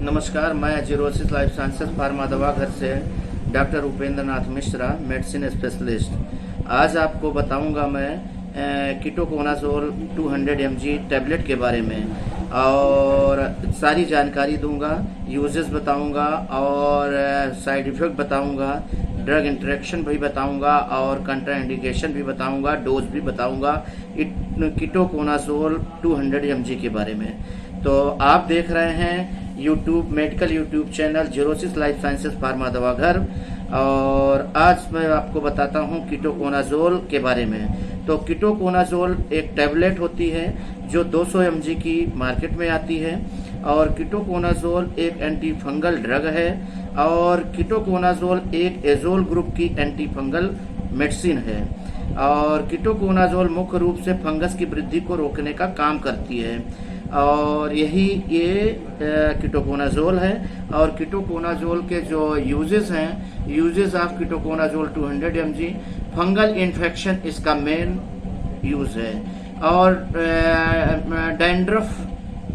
नमस्कार, मैं xerosis life sciences pharma Dawa घर से doctor Upendra Nath Mishra, medicine specialist. आज आपको बताऊंगा मैं कीटोकोनाजोल 200 mg टैबलेट के बारे में और सारी जानकारी दूंगा, यूजेस बताऊंगा और साइड इफ़ेक्ट बताऊंगा, ड्रग इंटरेक्शन भी बताऊंगा और कंट्राइंडिकेशन भी बताऊंगा, डोज भी बताऊंगा कीटोकोनाजोल 200 mg के बारे में। तो आप देख रहे हैं medical YouTube channel xerosis life sciences pharma Dawa घर, और आज मैं आपको बताता हूँ कीटोकोनाजोल के बारे में। तो कीटोकोनाजोल एक टैबलेट होती है जो 200 mg की मार्केट में आती है, और कीटोकोनाजोल एक एंटी फंगल ड्रग है, और कीटोकोनाजोल एक एजोल ग्रुप की एंटी फंगल मेडिसिन है। और कीटोकोनाजोल मुख्य रूप से फंगस की वृद्धि को रोकने का काम करती है, और यही ये कीटोकोनाजोल है। और कीटोकोनाजोल के जो यूजेस हैं, uses of ketoconazole 200 mg, fungal infection इसका मेन यूज है, और डैंड्रफ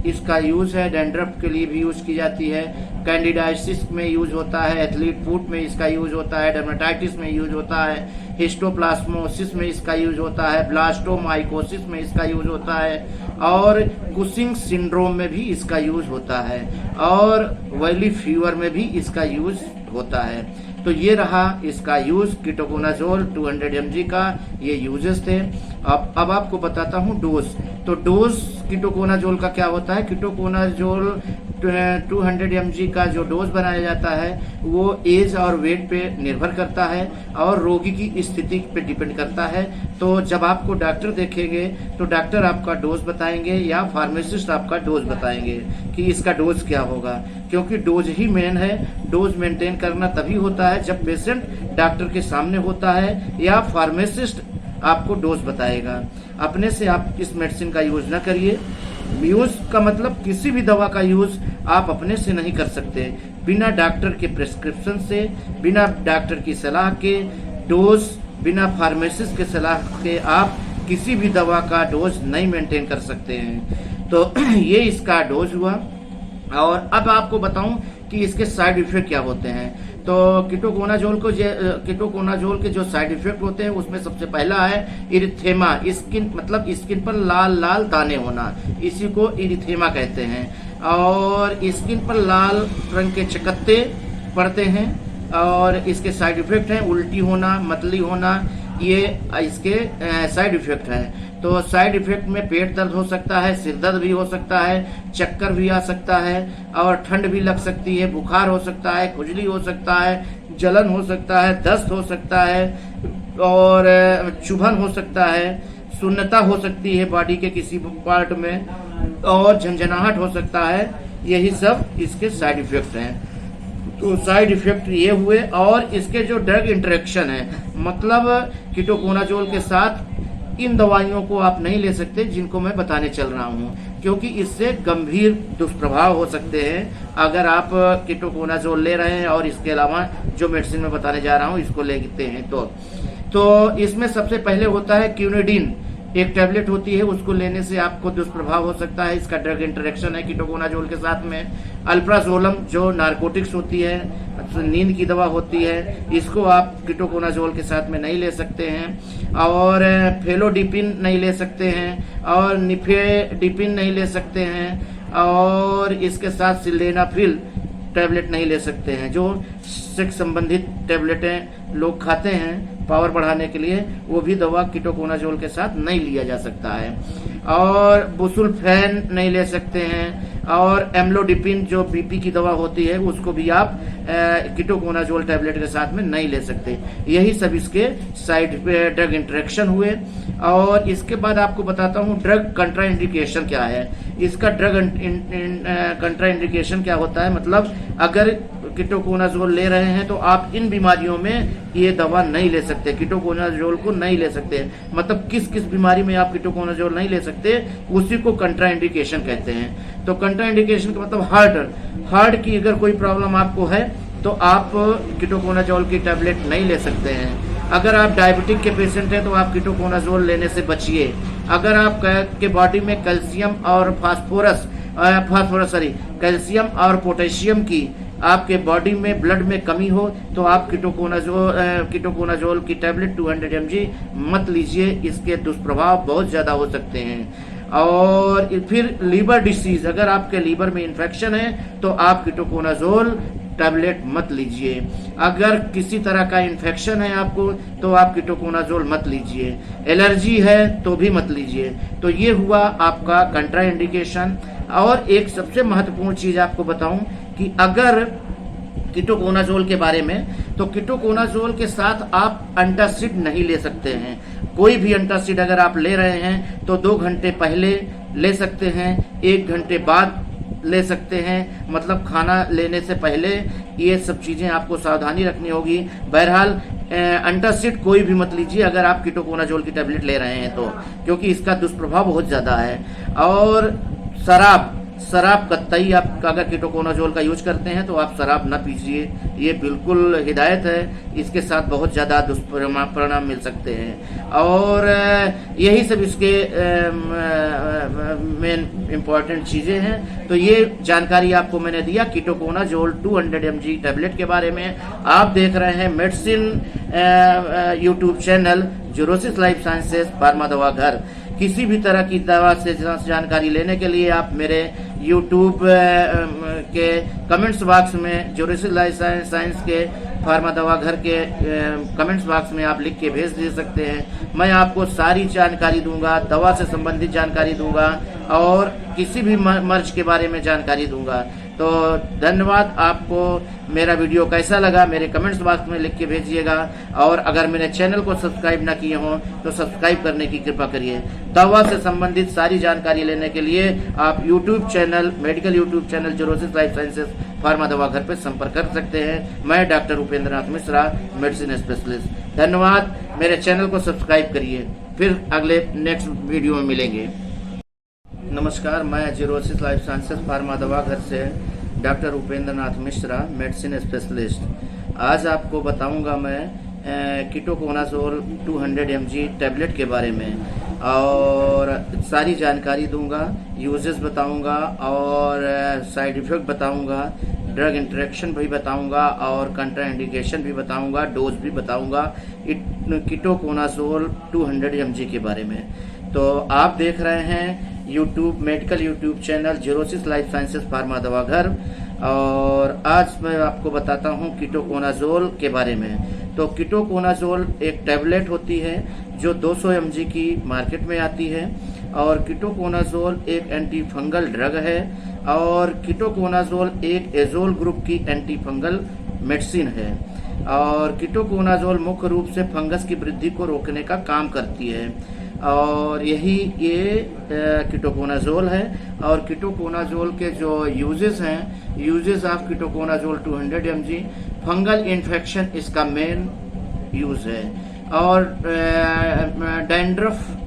इसका यूज है, डैंड्रफ के लिए भी यूज की जाती है। कैंडिडाइसिस में यूज होता है, एथलीट फुट में इसका यूज होता है, डर्मेटाइटिस में यूज होता है, हिस्टोप्लाज्मोसिस में इसका यूज होता है, ब्लास्टोमाइकोसिस में इसका यूज होता है, और कुशिंग सिंड्रोम में भी इसका यूज होता है, और वैली फीवर में भी इसका यूज होता है। तो ये रहा इसका यूज, कीटोकोनाजोल 200 mg का ये यूजेस थे। अब आपको बताता हूँ डोज। तो डोज कीटोकोनाजोल का क्या होता है। कीटोकोनाजोल 200 mg का जो डोज बनाया जाता है वो एज और वेट पे निर्भर करता है और रोगी की स्थिति पे डिपेंड करता है। तो जब आपको डॉक्टर देखेंगे तो डॉक्टर आपका डोज बताएंगे या फार्मासिस्ट आपका डोज बताएंगे कि इसका डोज क्या होगा, क्योंकि डोज ही मेन है। डोज मेंटेन करना तभी होता है जब पेशेंट डॉक्टर के सामने होता है या फार्मासिस्ट आपको डोज बताएगा। अपने से आप इस मेडिसिन का यूज ना करिए। यूज का मतलब किसी भी दवा का यूज आप अपने से नहीं कर सकते। बिना डॉक्टर के प्रिस्क्रिप्शन से, बिना डॉक्टर की सलाह के डोज, बिना फार्मासिस्ट के सलाह के आप किसी भी दवा का डोज नहीं मेंटेन कर सकते हैं। तो ये इसका डोज हुआ। और अब आपको बताऊं कि इसके साइड इफेक्ट क्या होते हैं। तो कीटोकोनाजोल के जो साइड इफेक्ट होते हैं उसमें सबसे पहला है इरिथेमा। स्किन मतलब स्किन पर लाल लाल दाने होना, इसी को इरिथेमा कहते हैं। और स्किन पर लाल रंग के चकत्ते पड़ते हैं, और इसके साइड इफेक्ट हैं उल्टी होना, मतली होना, ये इसके साइड इफेक्ट हैं। तो साइड इफेक्ट में पेट दर्द हो सकता है, सिर दर्द भी हो सकता है, चक्कर भी आ सकता है, और ठंड भी लग सकती है, बुखार हो सकता है, खुजली हो सकता है, जलन हो सकता है, दस्त हो सकता है, और चुभन हो सकता है, सुन्नता हो सकती है बॉडी के किसी पार्ट में, और झंझनाहट हो सकता है। यही सब इसके साइड इफेक्ट हैं। तो साइड इफेक्ट ये हुए। और इसके जो ड्रग इंटरेक्शन है, मतलब कीटोकोनाजोल के साथ इन दवाइयों को आप नहीं ले सकते जिनको मैं बताने चल रहा हूँ, क्योंकि इससे गंभीर दुष्प्रभाव हो सकते हैं अगर आप कीटोकोनाजोल ले रहे हैं और इसके अलावा जो मेडिसिन मैं बताने जा रहा हूँ इसको लेते हैं। तो इसमें सबसे पहले होता है क्यूनिडीन, एक टैबलेट होती है, उसको लेने से आपको दुष्प्रभाव हो सकता है। इसका ड्रग इंटरेक्शन है कीटोकोनाजोल के साथ में। अल्प्राजोलम जो नारकोटिक्स होती है, नींद की दवा होती है, इसको आप कीटोकोनाजोल के साथ में नहीं ले सकते हैं। और फेलोडिपिन नहीं ले सकते हैं, और निफेडिपिन नहीं ले सकते हैं, और इसके साथ सिल्डेनाफिल टैबलेट नहीं ले सकते हैं। जो सेक्स संबंधित टैबलेटें लोग खाते हैं पावर बढ़ाने के लिए, वो भी दवा कीटोकोनाजोल के साथ नहीं लिया जा सकता है। और बुसुल्फैन नहीं ले सकते हैं, और एम्लोडिपिन जो बीपी की दवा होती है उसको भी आप कीटोकोनाजोल टैबलेट के साथ में नहीं ले सकते। यही सब इसके साइड ड्रग इंटरेक्शन हुए। और इसके बाद आपको बताता हूँ ड्रग कंट्राइंडिकेशन क्या है। इसका ड्रग कंट्राइंडिकेशन क्या होता है, मतलब अगर कीटोकोनाजोल ले रहे हैं तो आप इन बीमारियों में ये दवा नहीं ले सकते, कीटोकोनाजोल को नहीं ले सकते। मतलब किस किस बीमारी में आप कीटोकोनाजोल नहीं ले सकते, उसी को कंट्राइंडिकेशन कहते हैं। तो कंट्राइंडिकेशन का मतलब हार्ट की अगर कोई प्रॉब्लम आपको है तो आप कीटोकोनाजोल की टैबलेट नहीं ले सकते हैं। अगर आप डायबिटिक के पेशेंट हैं तो आप कीटोकोनाजोल लेने से बचिए। अगर आप के बॉडी में कैल्शियम और फास्फोरस फास्फोरस सॉरी कैल्शियम और पोटेशियम की आपके बॉडी में ब्लड में कमी हो तो आप कीटोकोनाजोल की टैबलेट 200 mg मत लीजिए, इसके दुष्प्रभाव बहुत ज़्यादा हो सकते हैं। और फिर लीवर डिसीज, अगर आपके लीवर में इन्फेक्शन है तो आप कीटोकोनाजोल टैबलेट मत लीजिए। अगर किसी तरह का इन्फेक्शन है आपको तो आप कीटोकोनाजोल मत लीजिए। एलर्जी है तो भी मत लीजिए। तो ये हुआ आपका कंट्राइंडिकेशन। और एक सबसे महत्वपूर्ण चीज आपको बताऊं कि अगर कीटोकोनाजोल के बारे में, तो कीटोकोनाजोल के साथ आप एंटासिड नहीं ले सकते हैं। कोई भी एंटासिड अगर आप ले रहे हैं तो 2 घंटे पहले ले सकते हैं, 1 घंटे बाद ले सकते हैं, मतलब खाना लेने से पहले। ये सब चीजें आपको सावधानी रखनी होगी। बहरहाल एंटासिड कोई भी मत लीजिए अगर आप कीटोकोनाजोल की टैबलेट ले रहे हैं तो, क्योंकि इसका दुष्प्रभाव बहुत ज्यादा है। और शराब कतई आप अगर कीटोकोनाजोल का यूज करते हैं तो आप शराब न पीजिए, ये बिल्कुल हिदायत है। इसके साथ बहुत ज़्यादा दुष्परिणाम मिल सकते हैं। और यही सब इसके मेन इम्पॉर्टेंट चीज़ें हैं। तो ये जानकारी आपको मैंने दिया कीटोकोनाजोल 200 mg टैबलेट के बारे में। आप देख रहे हैं medicine YouTube channel xerosis life sciences pharma Dawa Ghar. किसी भी तरह की दवा से जानकारी लेने के लिए आप मेरे यूट्यूब के कमेंट्स बॉक्स में जीरोसिस लाइफ साइंस के फार्मा दवा घर के कमेंट्स बॉक्स में आप लिख के भेज दे सकते हैं। मैं आपको सारी जानकारी दूंगा, दवा से संबंधित जानकारी दूंगा और किसी भी मर्ज के बारे में जानकारी दूंगा। तो धन्यवाद। आपको मेरा वीडियो कैसा लगा मेरे कमेंट्स बॉक्स में लिख के भेजिएगा। और अगर मेरे चैनल को सब्सक्राइब ना किए हों तो सब्सक्राइब करने की कृपा करिए। दवा से संबंधित सारी जानकारी लेने के लिए आप YouTube channel, medical YouTube channel xerosis life sciences pharma Dawa Ghar पर संपर्क कर सकते हैं। मैं doctor Upendra Nath Mishra, medicine specialist. धन्यवाद। मेरे चैनल को सब्सक्राइब करिए। फिर अगले नेक्स्ट वीडियो में मिलेंगे। नमस्कार, मैं xerosis life sciences pharma Dawa घर से doctor Upendra Nath Mishra, medicine specialist. आज आपको बताऊंगा मैं कीटोकोनाजोल 200 mg टैबलेट के बारे में और सारी जानकारी दूंगा, यूजेस बताऊंगा और साइड इफेक्ट बताऊंगा, ड्रग इंटरेक्शन भी बताऊंगा और कंट्राइंडिकेशन भी बताऊंगा, डोज भी बताऊंगा कीटोकोनाजोल 200 mg के बारे में। तो आप देख रहे हैं medical YouTube channel xerosis life sciences pharma Dawa घर। और आज मैं आपको बताता हूँ कीटोकोनाजोल के बारे में। तो कीटोकोनाजोल एक टैबलेट होती है जो 200 mg की मार्केट में आती है। और कीटोकोनाजोल एक एंटी फंगल ड्रग है और कीटोकोनाजोल एक एजोल ग्रुप की एंटी फंगल मेडिसिन है। और कीटोकोनाजोल मुख्य रूप से फंगस की वृद्धि को रोकने का काम करती है। और यही ये कीटोकोनाजोल है। और कीटोकोनाजोल के जो यूजेस हैं, uses of ketoconazole 200 mg, fungal infection इसका मेन यूज है। और डैंड्रफ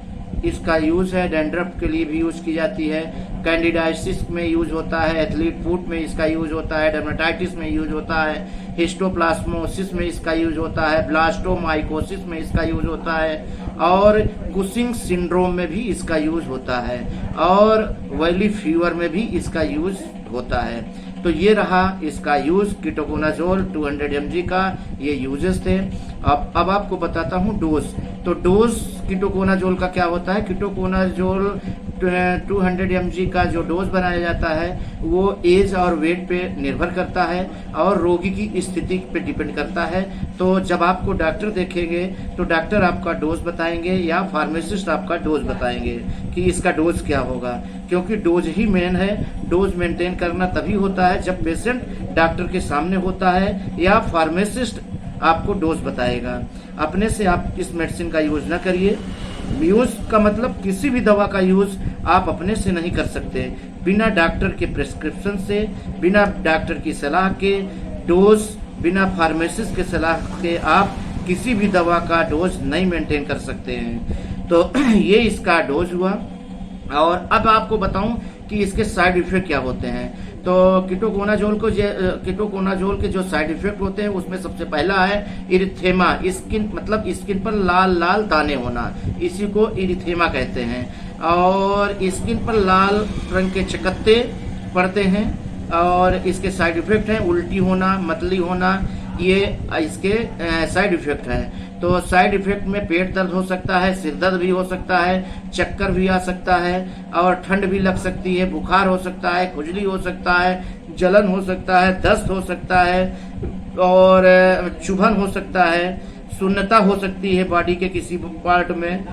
इसका यूज है, डैंड्रफ के लिए भी यूज की जाती है। कैंडिडाइसिस में यूज होता है, एथलीट फुट में इसका यूज होता है, डर्मेटाइटिस में यूज होता है, हिस्टोप्लाज्मोसिस में इसका यूज होता है, ब्लास्टोमाइकोसिस में इसका यूज होता है और कुशिंग सिंड्रोम में भी इसका यूज होता है और वैली फीवर में भी इसका यूज होता है। तो ये रहा इसका यूज कीटोकोनाजोल 200 mg का, ये यूजेस थे। अब आपको बताता हूँ डोज। तो डोज कीटोकोनाजोल का क्या होता है। कीटोकोनाजोल 200 mg का जो डोज बनाया जाता है वो एज और वेट पे निर्भर करता है और रोगी की स्थिति पे डिपेंड करता है। तो जब आपको डॉक्टर देखेंगे तो डॉक्टर आपका डोज बताएंगे या फार्मासिस्ट आपका डोज बताएंगे कि इसका डोज क्या होगा, क्योंकि डोज ही मेन है। डोज मेंटेन करना तभी होता है जब पेशेंट डॉक्टर के सामने होता है या फार्मासिस्ट आपको डोज बताएगा। अपने से आप इस मेडिसिन का यूज ना करिए। यूज का मतलब किसी भी दवा का यूज आप अपने से नहीं कर सकते। बिना डॉक्टर के प्रिस्क्रिप्शन से, बिना डॉक्टर की सलाह के डोज, बिना फार्मासिस्ट के सलाह के आप किसी भी दवा का डोज नहीं मेंटेन कर सकते हैं। तो ये इसका डोज हुआ। और अब आपको बताऊं कि इसके साइड इफेक्ट क्या होते हैं। तो कीटोकोनाजोल के जो साइड इफेक्ट होते हैं उसमें सबसे पहला है इरिथेमा, स्किन मतलब स्किन पर लाल लाल दाने होना, इसी को इरिथेमा कहते हैं। और स्किन पर लाल रंग के चकत्ते पड़ते हैं और इसके साइड इफेक्ट हैं उल्टी होना, मतली होना, ये इसके साइड इफेक्ट हैं। तो साइड इफेक्ट में पेट दर्द हो सकता है, सिर दर्द भी हो सकता है, चक्कर भी आ सकता है और ठंड भी लग सकती है, बुखार हो सकता है, खुजली हो सकता है, जलन हो सकता है, दस्त हो सकता है और चुभन हो सकता है, सुन्नता हो सकती है बॉडी के किसी पार्ट में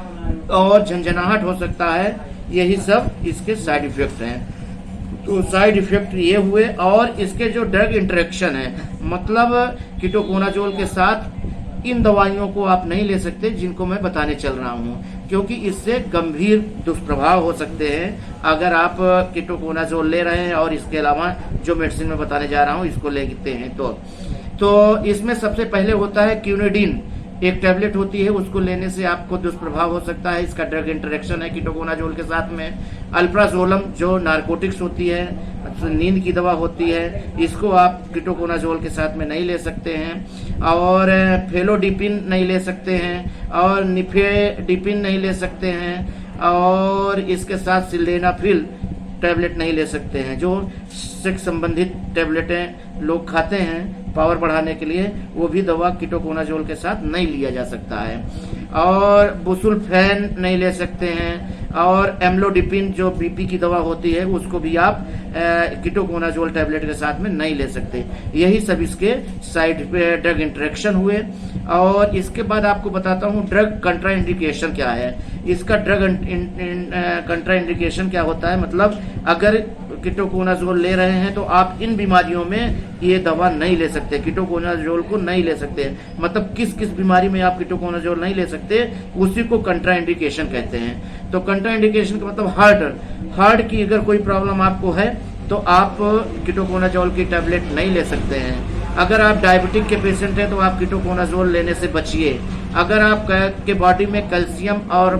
और झंझनाहट हो सकता है। यही सब इसके साइड इफेक्ट हैं। तो साइड इफेक्ट ये हुए और इसके जो ड्रग इंटरेक्शन है, मतलब कीटोकोनाजोल के साथ इन दवाइयों को आप नहीं ले सकते जिनको मैं बताने चल रहा हूँ, क्योंकि इससे गंभीर दुष्प्रभाव हो सकते हैं अगर आप कीटोकोनाजोल ले रहे हैं और इसके अलावा जो मेडिसिन में बताने जा रहा हूँ इसको लेते हैं। तो इसमें सबसे पहले होता है क्यूनिडीन, एक टैबलेट होती है, उसको लेने से आपको दुष्प्रभाव हो सकता है। इसका ड्रग इंटरेक्शन है कीटोकोनाजोल के साथ में। अल्प्राजोलम जो नारकोटिक्स होती है, नींद की दवा होती है, इसको आप कीटोकोनाजोल के साथ में नहीं ले सकते हैं। और फेलोडिपिन नहीं ले सकते हैं और निफेडिपिन नहीं ले सकते हैं और इसके साथ सिल्डेनाफिल टैबलेट नहीं ले सकते हैं। जो सेक्स संबंधित टैबलेटें लोग खाते हैं पावर बढ़ाने के लिए, वो भी दवा कीटोकोनाजोल के साथ नहीं लिया जा सकता है। और बुसुल्फैन नहीं ले सकते हैं और एम्लोडिपिन जो बीपी की दवा होती है उसको भी आप कीटोकोनाजोल टैबलेट के साथ में नहीं ले सकते। यही सब इसके साइड ड्रग इंटरेक्शन हुए। और इसके बाद आपको बताता हूँ ड्रग कंट्राइंडिकेशन क्या है। इसका ड्रग कंट्राइंडिकेशन क्या होता है, मतलब अगर कीटोकोनाजोल ले रहे हैं तो आप इन बीमारियों में ये दवा नहीं ले सकते, कीटोकोनाजोल को नहीं ले सकते। मतलब किस किस बीमारी में आप कीटोकोनाजोल नहीं ले सकते, उसी को कंट्राइंडिकेशन कहते हैं। तो कंट्राइंडिकेशन का मतलब हार्ट की अगर कोई प्रॉब्लम आपको है तो आप कीटोकोनाजोल की टैबलेट नहीं ले सकते हैं। अगर आप डायबिटिक के पेशेंट हैं तो आप कीटोकोनाजोल लेने से बचिए। अगर आप के बॉडी में कैल्शियम और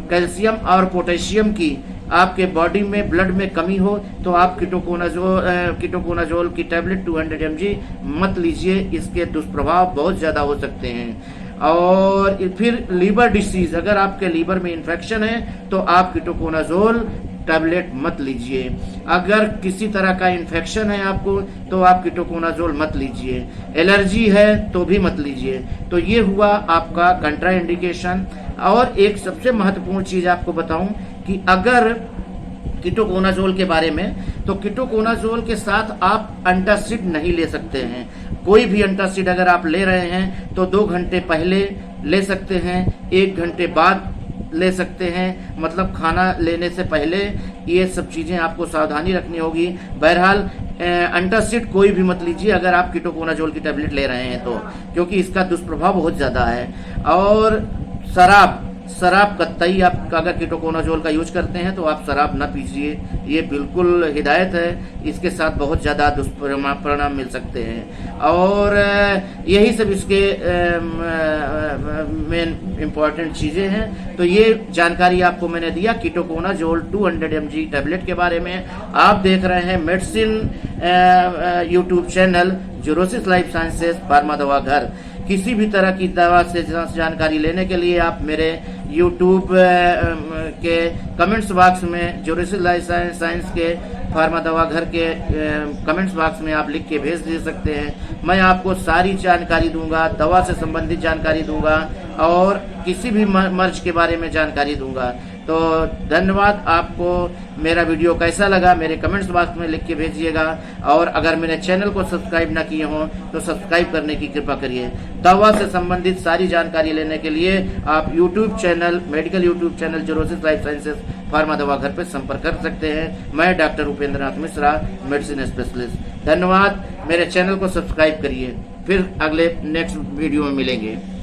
कैल्शियम और पोटेशियम की आपके बॉडी में ब्लड में कमी हो तो आप कीटोकोनाजोल की टैबलेट 200 mg मत लीजिए, इसके दुष्प्रभाव बहुत ज़्यादा हो सकते हैं। और फिर लीवर डिसीज, अगर आपके लीवर में इन्फेक्शन है तो आप कीटोकोनाजोल टैबलेट मत लीजिए। अगर किसी तरह का इन्फेक्शन है आपको तो आप कीटोकोनाजोल मत लीजिए। एलर्जी है तो भी मत लीजिए। तो ये हुआ आपका कंट्राइंडिकेशन। और एक सबसे महत्वपूर्ण चीज आपको बताऊं कि अगर कीटोकोनाजोल के बारे में, तो कीटोकोनाजोल के साथ आप एंटासिड नहीं ले सकते हैं। कोई भी एंटासिड अगर आप ले रहे हैं तो 2 घंटे पहले ले सकते हैं, 1 घंटे बाद ले सकते हैं, मतलब खाना लेने से पहले। ये सब चीजें आपको सावधानी रखनी होगी। बहरहाल एंटासिड कोई भी मत लीजिए अगर आप कीटोकोनाजोल की टैबलेट ले रहे हैं तो, क्योंकि इसका दुष्प्रभाव बहुत ज्यादा है। और शराब कतई आप अगर कीटोकोनाजोल का यूज करते हैं तो आप शराब न पीजिए, ये बिल्कुल हिदायत है। इसके साथ बहुत ज़्यादा दुष्परिणाम मिल सकते हैं। और यही सब इसके मेन इम्पॉर्टेंट चीज़ें हैं। तो ये जानकारी आपको मैंने दिया कीटोकोनाजोल 200 mg टैबलेट के बारे में। आप देख रहे हैं मेडिसिन यूट्यूब चैनल जोरोसिस life sciences pharma Dawa Ghar. किसी भी तरह की दवा से जानकारी लेने के लिए आप मेरे YouTube के कमेंट्स बॉक्स में जोरोसिस लाइफ साइंस के फार्मा दवा घर के कमेंट्स बॉक्स में आप लिख के भेज दे सकते हैं। मैं आपको सारी जानकारी दूंगा, दवा से संबंधित जानकारी दूंगा और किसी भी मर्ज के बारे में जानकारी दूंगा। तो धन्यवाद। आपको मेरा वीडियो कैसा लगा मेरे कमेंट्स बॉक्स में लिख के भेजिएगा। और अगर मेरे चैनल को सब्सक्राइब ना किए हों तो सब्सक्राइब करने की कृपा करिए। दवा से संबंधित सारी जानकारी लेने के लिए आप YouTube channel, medical YouTube channel जोरोसिस life sciences pharma Dawa Ghar पर संपर्क कर सकते हैं। मैं doctor Upendra Nath Mishra, medicine specialist. धन्यवाद। मेरे चैनल को सब्सक्राइब करिए। फिर अगले नेक्स्ट वीडियो में मिलेंगे।